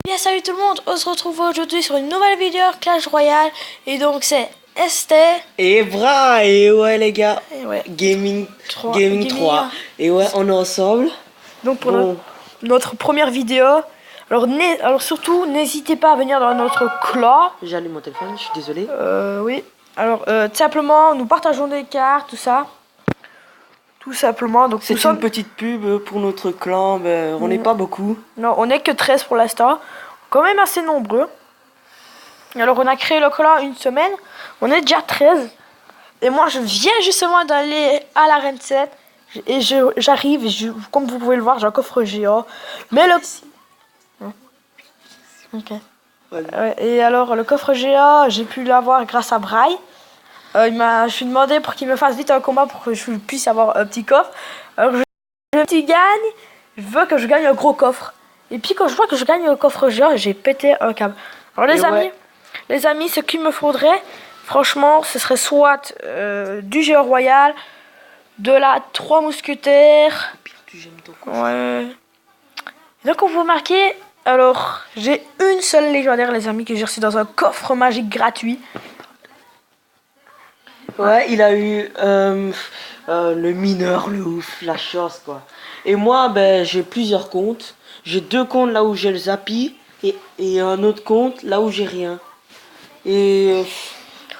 Bien salut tout le monde, on se retrouve aujourd'hui sur une nouvelle vidéo Clash Royale. Et donc c'est Esther et Bra, et ouais les gars, et ouais, Gaming 3. Et ouais, on est ensemble. Donc pour notre première vidéo. Alors surtout, n'hésitez pas à venir dans notre clan. J'allume mon téléphone, je suis désolé. Oui, alors tout simplement, nous partageons des cartes, tout ça. Tout simplement, donc c'est une petite pub pour notre clan, ben, on n'est pas beaucoup. Non, on n'est que 13 pour l'instant, quand même assez nombreux. Alors on a créé le clan une semaine, on est déjà 13. Et moi je viens justement d'aller à l'arène 7. Et j'arrive, comme vous pouvez le voir, j'ai un coffre géant. Mais le... Ok. Et alors le coffre géant, j'ai pu l'avoir grâce à Braille. Je lui ai demandé pour qu'il me fasse vite un combat pour que je puisse avoir un petit coffre. Alors je gagne, je veux que je gagne un gros coffre. Et puis quand je vois que je gagne un coffre géant, j'ai pété un câble. Alors les amis, ce qu'il me faudrait, franchement, ce serait soit du géant royal, de la 3 mousquetaires. Ouais. Et donc on vous remarquez, alors j'ai une seule légendaire les amis que j'ai reçue dans un coffre magique gratuit. Ouais, il a eu le mineur, le ouf, la chance quoi. Et moi, ben, j'ai plusieurs comptes. J'ai 2 comptes là où j'ai le Zappy et un autre compte là où j'ai rien. Et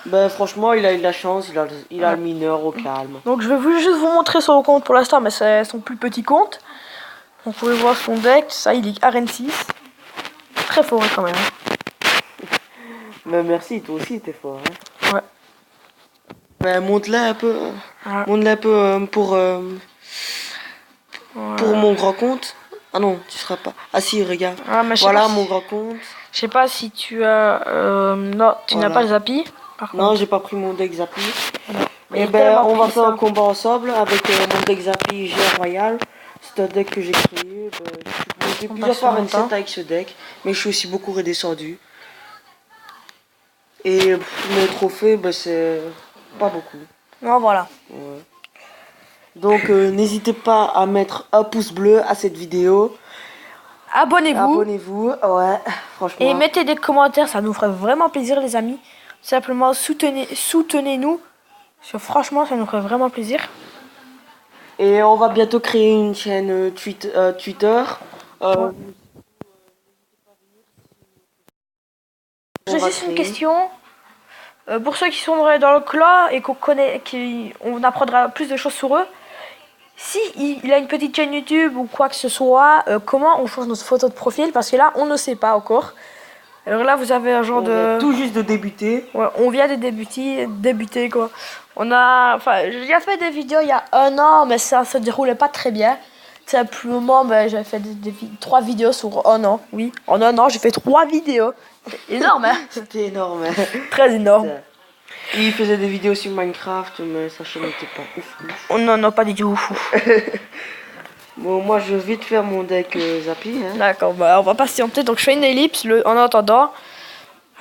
ben, franchement, il a eu de la chance, il a le mineur au calme. Donc je vais juste vous montrer son compte pour l'instant, mais c'est son plus petit compte. Vous pouvez voir son deck, ça il est arène 6. Très fort quand même. Mais merci, toi aussi t'es fort. Hein. Ouais. Ben, monte-le un peu. Ouais. Monte-le un peu pour mon grand compte. Ah non, tu seras pas. Ah si, regarde. Ah, voilà mon grand compte. Je sais pas si tu as... non, tu n'as pas le Zappy. Non, j'ai pas pris mon deck Zappy. Et ben, on va faire un combat ensemble avec mon deck Zappy Géant Royal. C'est un deck que j'ai créé. Ben, j'ai plusieurs fois 27 avec ce deck. Mais je suis aussi beaucoup redescendu. Et mes trophées, ben, c'est pas beaucoup. Non, voilà. Ouais. Donc n'hésitez pas à mettre un pouce bleu à cette vidéo. Abonnez-vous, ouais, franchement. Et mettez des commentaires, ça nous ferait vraiment plaisir les amis. Simplement soutenez-nous. Franchement, ça nous ferait vraiment plaisir. Et on va bientôt créer une chaîne Twitter. J'ai juste une question. Pour ceux qui sont dans le clan et on apprendra plus de choses sur eux. Si il a une petite chaîne YouTube ou quoi que ce soit, comment on change notre photo de profil? Parce que là, on ne sait pas encore. Alors là, vous avez un genre de... tout juste de débuter. Ouais, on vient de débuter quoi. J'ai déjà fait des vidéos il y a 1 an, mais ça se déroulait pas très bien. Simplement, j'ai fait 3 vidéos sur 1 an. Oui, en 1 an, j'ai fait 3 vidéos. C'est énorme, hein. C'était énorme. Très énorme. Il faisait des vidéos sur Minecraft, mais sa chaîne n'était pas ouf. Oh non, pas du tout ouf. Bon, moi je vais vite faire mon deck Zappy. Hein. D'accord, on va patienter. Donc je fais une ellipse en attendant.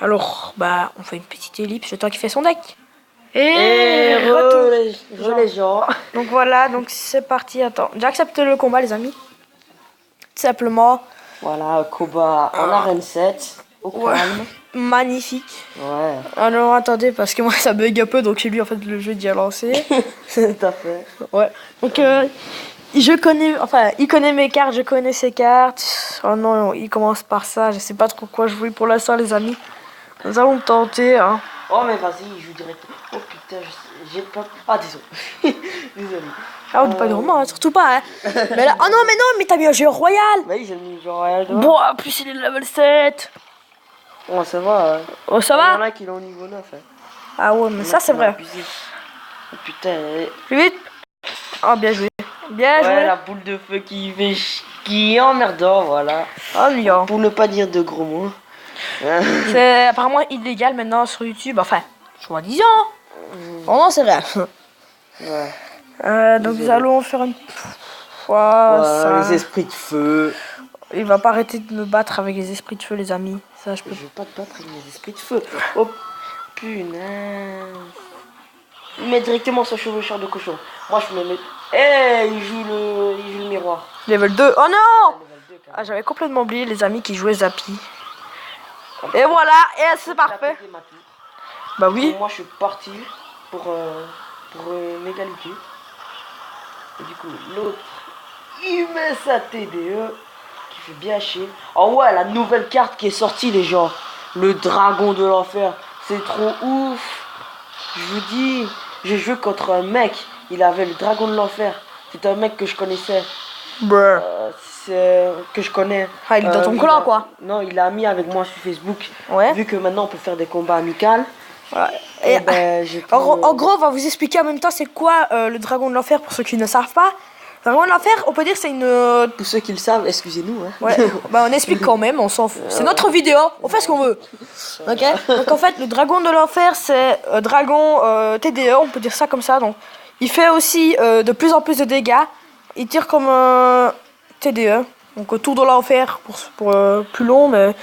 Alors, on fait une petite ellipse le temps qu'il fait son deck. Et retour les gens. Donc voilà, donc c'est parti. Attends, j'ai accepté le combat les amis. Tout simplement. Voilà, combat en arène 7. Au calme. Magnifique. Ouais. Alors attendez, parce que moi ça bug un peu, donc j'ai lu en fait le jeu déjà lancé. Tout à fait. Ouais. Donc il connaît mes cartes, je connais ses cartes. Oh non, il commence par ça, je sais pas trop quoi jouer pour l'instant les amis. Nous allons tenter hein. Oh mais vas-y, il joue directement. Oh putain, j'ai pas... Ah désolé. Désolé. Ah on dit pas de roman, hein, surtout pas hein. Mais là, oh non mais t'as mis un géant royal. Oui, j'ai mis un géant royal. Bon, en plus il est level 7. Oh ça va. Oh ça va. Il y en a qui l'ont au niveau 9. Hein. Ah ouais, mais ça c'est vrai. Oh, putain. Plus vite. Oh bien joué. Bien joué. La boule de feu qui est emmerdant, voilà. Oh, pour ne pas dire de gros mots. C'est apparemment illégal maintenant sur YouTube, enfin, soi-disant. Oh non, c'est vrai. Ouais. Donc nous allons faire une... les esprits de feu. Il va pas arrêter de me battre avec les esprits de feu, les amis. Ça, je veux pas te battre avec les esprits de feu. Oh, punaise. Il met directement son chevaucheur de cochon. Moi, je me mets... il joue le miroir. Level 2. Oh non! J'avais complètement oublié les amis qui jouaient Zappy. Et voilà, et c'est parfait. Ma tour. Bah oui. Et moi je suis parti pour une égalité. Et du coup l'autre il met sa TDE qui fait bien chier. Oh ouais, la nouvelle carte qui est sortie les gens. Le dragon de l'enfer. C'est trop ouf. Je vous dis, j'ai joué contre un mec. Il avait le dragon de l'enfer. C'est un mec que je connaissais. Que je connais. Ah, il est dans ton clan quoi. Non, il a mis avec moi sur Facebook. Ouais. Vu que maintenant on peut faire des combats amicaux. Voilà. Et ben, j'ai en gros, on va vous expliquer en même temps c'est quoi le dragon de l'enfer pour ceux qui ne savent pas. Le dragon de l'enfer, on peut dire c'est une. Pour ceux qui le savent, excusez-nous. Hein. Ouais. Bah on explique quand même, on s'en fout. C'est notre vidéo, on fait ce qu'on veut. Ok. Donc en fait, le dragon de l'enfer, c'est dragon TDE, on peut dire ça comme ça. Donc il fait aussi de plus en plus de dégâts. Il tire comme TDE. Donc tour de l'enfer pour plus long, mais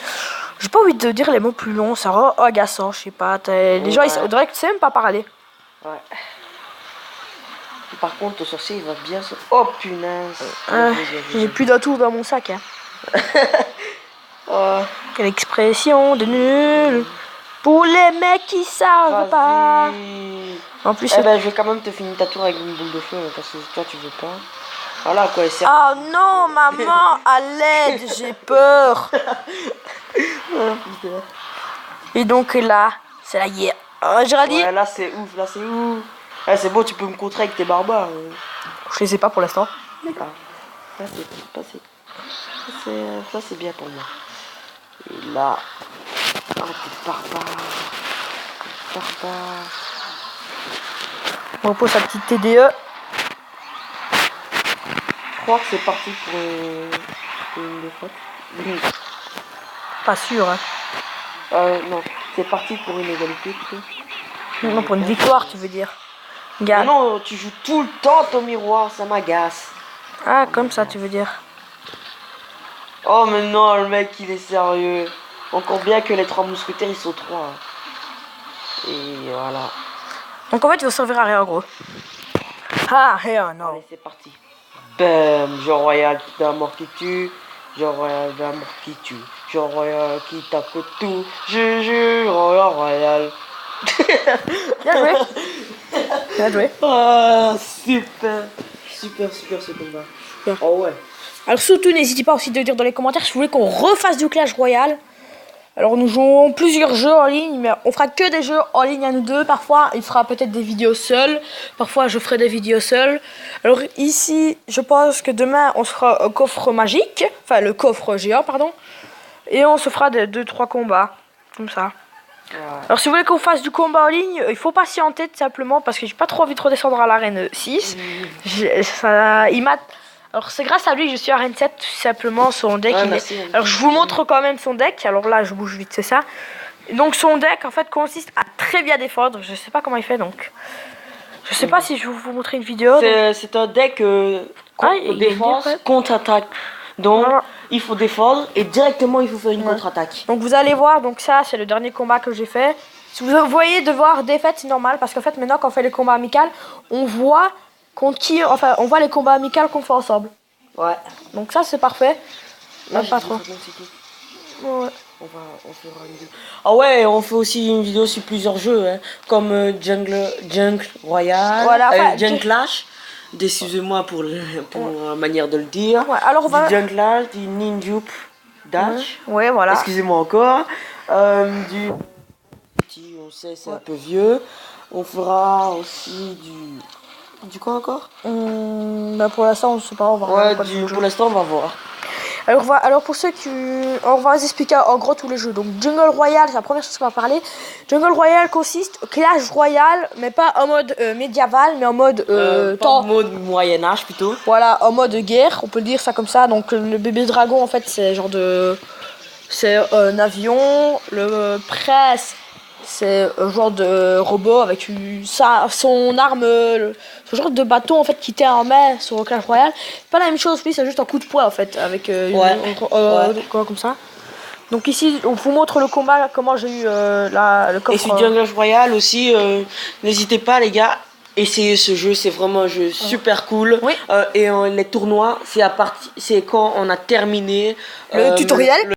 j'ai pas envie de dire les mots plus longs, ça rend agaçant, je sais pas. Les gens, on dirait que tu sais même pas parler. Ouais. Par contre, le sorcier, il va bien se... Oh, punaise. J'ai plus d'atouts dans mon sac. Hein. Oh. Quelle expression de nul. Pour les mecs qui savent pas. En plus, je vais quand même te finir ta tour avec une boule de feu, parce que toi, tu veux pas. Voilà, quoi. Oh non, maman, à l'aide, j'ai peur. Et donc là, c'est la guerre. Géraldine. Ouais, là, c'est ouf, là, c'est ouf. Ouais, c'est bon, tu peux me contrer avec tes barbares. Je les ai pas pour l'instant. D'accord. Ça, c'est bien pour moi. Et là... Oh, t'es barbare. Barbare. On repose sa petite TDE. Je crois que c'est parti pour une défaite. Pas sûr, hein. Non, c'est parti pour une égalité plutôt. Non, pour une victoire, tu veux dire. Mais non, tu joues tout le temps ton miroir, ça m'agace. Ah, comme ça, tu veux dire. Oh, mais non, le mec, il est sérieux. Encore bien que les 3 mousquetaires, ils sont 3. Et voilà. Donc en fait, il va servir à rien, en gros. Ah, rien, non. Allez, c'est parti. Bam, Jean Royal d'un mort qui tue. Jean Royal d'un mort qui tue. Jean Royal qui tape tout. Je jure, Royal. Bien joué. Bien joué. Ah, super. Super ce combat. Super. Oh ouais. Alors surtout, n'hésitez pas aussi de dire dans les commentaires si vous voulez qu'on refasse du Clash Royale. Alors nous jouons plusieurs jeux en ligne, mais on fera que des jeux en ligne à nous deux. Parfois, il fera peut-être des vidéos seuls. Parfois, je ferai des vidéos seuls. Alors ici, je pense que demain, on se fera un coffre magique. Enfin, le coffre géant, pardon. Et on se fera des 2-3 combats. Comme ça. Ouais. Alors si vous voulez qu'on fasse du combat en ligne, il faut patienter tout simplement parce que j'ai pas trop envie de redescendre à l'arène 6. Alors c'est grâce à lui que je suis à arène 7 tout simplement, son deck. Alors je vous montre quand même son deck, alors là je bouge vite, c'est ça. Donc son deck en fait consiste à très bien défendre, je sais pas comment il fait donc. Je sais pas si je vais vous montrer une vidéo. C'est un deck défense, contre-attaque. Donc voilà. Il faut défendre et directement il faut faire une contre-attaque. Donc vous allez voir, donc ça c'est le dernier combat que j'ai fait. Si vous voyez devoir défaite, c'est normal parce qu'en fait maintenant quand on fait les combats amicaux, on voit contre qui, enfin on voit les combats amicaux qu'on fait ensemble. Ouais. Donc ça c'est parfait. Là, pas trop. Ouais. On fera une vidéo. Ah ouais, on fait aussi une vidéo sur plusieurs jeux, hein, comme Jungle Royale, voilà, Jungle Clash. Excusez-moi pour la manière de le dire. Ouais, alors on va... Du Jungle Clash, du Ninjup Dash. Ouais, voilà. Excusez-moi encore. Du petit, on sait, c'est un peu vieux. On fera aussi du quoi encore? Bah pour l'instant, on sait pas. On va pour l'instant, on va voir. Alors pour ceux qui... On va vous expliquer en gros tous les jeux. Donc Jungle Royale, c'est la première chose qu'on va parler. Jungle Royale consiste au Clash Royale, mais pas en mode médiéval, mais en mode en mode Moyen-Âge plutôt. Voilà, en mode guerre, on peut dire ça comme ça. Donc le bébé dragon en fait c'est genre de... C'est un avion, le prince c'est un genre de robot avec son arme, ce genre de bâton en fait qui tient en main sur Clash Royale. C'est pas la même chose, lui c'est juste un coup de poing en fait avec comme ça. Donc ici on vous montre le combat, comment j'ai eu le coffre. Et sur Jungle Royale aussi, n'hésitez pas les gars, essayez ce jeu, c'est vraiment un jeu super cool. Oui. Et les tournois, c'est quand on a terminé le tutoriel.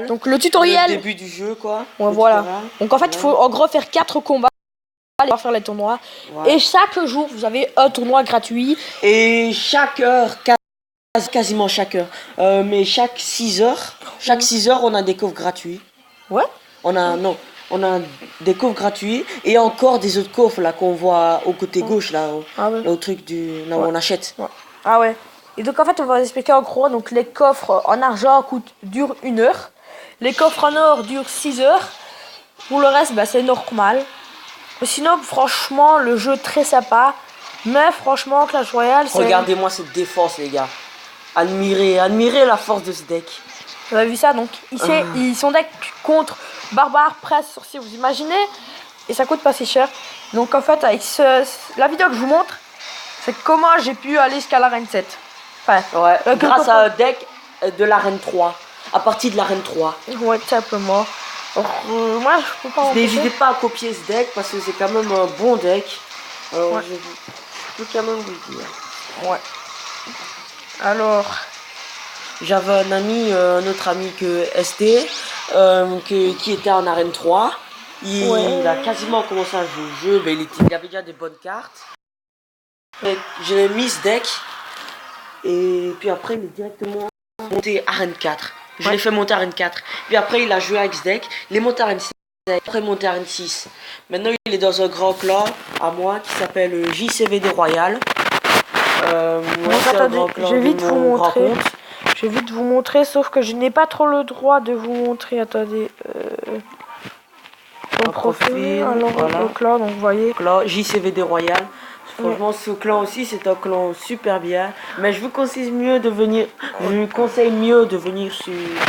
Donc le tutoriel. Le début du jeu, quoi. Ouais, voilà. Donc en fait, il faut en gros faire 4 combats. Aller faire les tournois. Ouais. Et chaque jour, vous avez un tournoi gratuit. Et chaque heure, quasiment chaque heure. Mais chaque 6 heures, on a des coffres gratuits. Ouais. On a des coffres gratuits et encore des autres coffres là qu'on voit au côté gauche là, là au truc là où on achète. Ouais. Ah ouais. Et donc en fait, on va vous expliquer en gros. Donc les coffres en argent durent 1 heure. Les coffres en or durent 6 heures. Pour le reste, bah, c'est normal. Sinon, franchement, le jeu est très sympa. Mais franchement, Clash Royale, c'est... Regardez-moi cette défense, les gars. Admirez la force de ce deck. Vous avez vu ça? Donc, ici, son deck contre Barbare, Presse, Sorcier, vous imaginez? Et ça coûte pas si cher. Donc, en fait, avec la vidéo que je vous montre, c'est comment j'ai pu aller jusqu'à l'arène 7. Enfin, ouais, grâce à un deck de l'arène 3. À partir de l'arène 3. Ouais, tout simplement. Moi, je peux pas. N'hésitez pas à copier ce deck parce que c'est quand même un bon deck. Alors, je peux quand même vous le dire. Ouais. Alors, j'avais un ami, un autre ami que ST, qui était en arène 3. Il a quasiment commencé à jouer au jeu, mais il avait déjà des bonnes cartes. J'ai mis ce deck et puis après il est directement monté arène 4. Je l'ai fait monter à arène 4. Puis après, il a joué avec ce deck. Il est monté à arène 6. Après, monté à arène 6. Maintenant, il est dans un grand clan à moi qui s'appelle JCVD Royal. Je vais vite vous montrer. Je vais vite vous montrer, sauf que je n'ai pas trop le droit de vous montrer. Attendez. Mon profil. Alors, voilà. Le clan, donc vous voyez. Clan JCVD Royal. Franchement, ce clan aussi, c'est un clan super bien. Mais je vous conseille mieux de venir.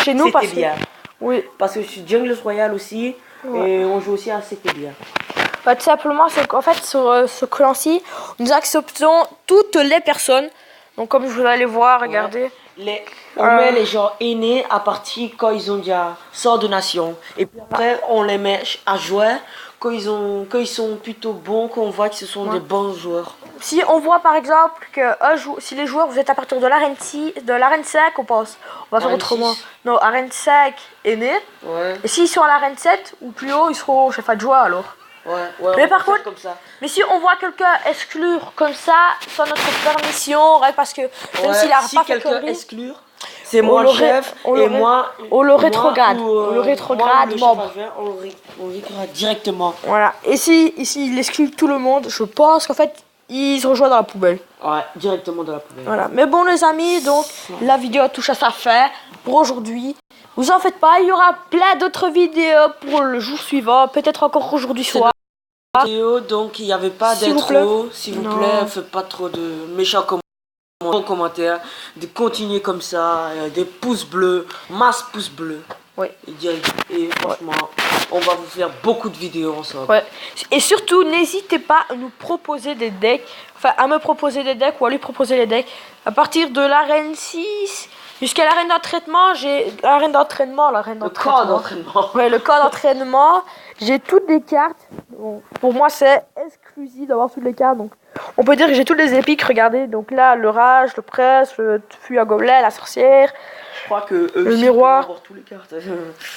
Chez nous, parce bien. Oui. Parce que je suis Junglers Royal aussi. Ouais. Et on joue aussi à CT bien. Bah, tout simplement, c'est qu'en fait, sur ce clan-ci, nous acceptons toutes les personnes. Donc, comme vous allez voir, regardez. On met les gens aînés à partir quand ils ont déjà 100 donations. Et puis après, on les met à jouer. Quand ils sont plutôt bons, qu'on voit que ce sont des bons joueurs. Si on voit par exemple que si les joueurs, vous êtes à partir de l'arène 5, on pense. On va faire autrement. 6. Non, arène 5 est né. Ouais. Et s'ils sont à l'arène 7 ou plus haut, ils seront chef adjoint alors. Ouais, mais par contre, comme ça. Mais si on voit quelqu'un exclure comme ça, sans notre permission, parce que même s'il a si pas fait quelqu'un exclure, c'est moi le chef et moi. On le rétrograde. On le rétrograde, membre. On le rétrograde directement. Voilà. Et si ici il exclut tout le monde, je pense qu'en fait il se rejoint dans la poubelle. Ouais, directement dans la poubelle. Voilà. Mais bon les amis, donc la vidéo touche à sa fin pour aujourd'hui. Vous en faites pas, il y aura plein d'autres vidéos pour le jour suivant, peut-être encore aujourd'hui soir. Donc il n'y avait pas d'intro, s'il vous plaît, faites pas trop de méchants commentaires, de continuer comme ça, des pouces bleus, masse pouces bleus. Oui. Et franchement, on va vous faire beaucoup de vidéos ensemble. Ouais. Et surtout, n'hésitez pas à nous proposer des decks, enfin à me proposer des decks ou à lui proposer les decks. À partir de l'arène 6 jusqu'à l'arène d'entraînement, le camp d'entraînement. Ouais, le camp d'entraînement. J'ai toutes les cartes. Bon, pour moi, c'est exclusif d'avoir toutes les cartes. Donc, on peut dire que j'ai toutes les épiques. Regardez. Donc là, le rage, le presse, le fuit à gobelet, la sorcière. Je crois que le miroir. Avoir toutes les cartes.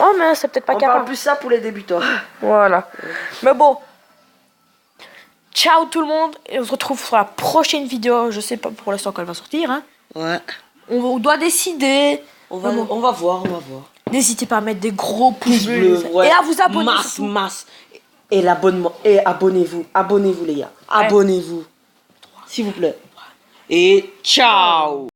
Oh, mais c'est peut-être pas capable. On parle plus ça pour les débutants. Voilà. Mais bon. Ciao tout le monde. Et on se retrouve sur la prochaine vidéo. Je sais pas pour l'instant quand elle va sortir. Hein. Ouais. On doit décider. On va voir. N'hésitez pas à mettre des gros pouces bleus. Et à vous abonner. Masse. Et l'abonnement. Et abonnez-vous. Abonnez-vous les gars. Abonnez-vous. S'il vous plaît. Et ciao.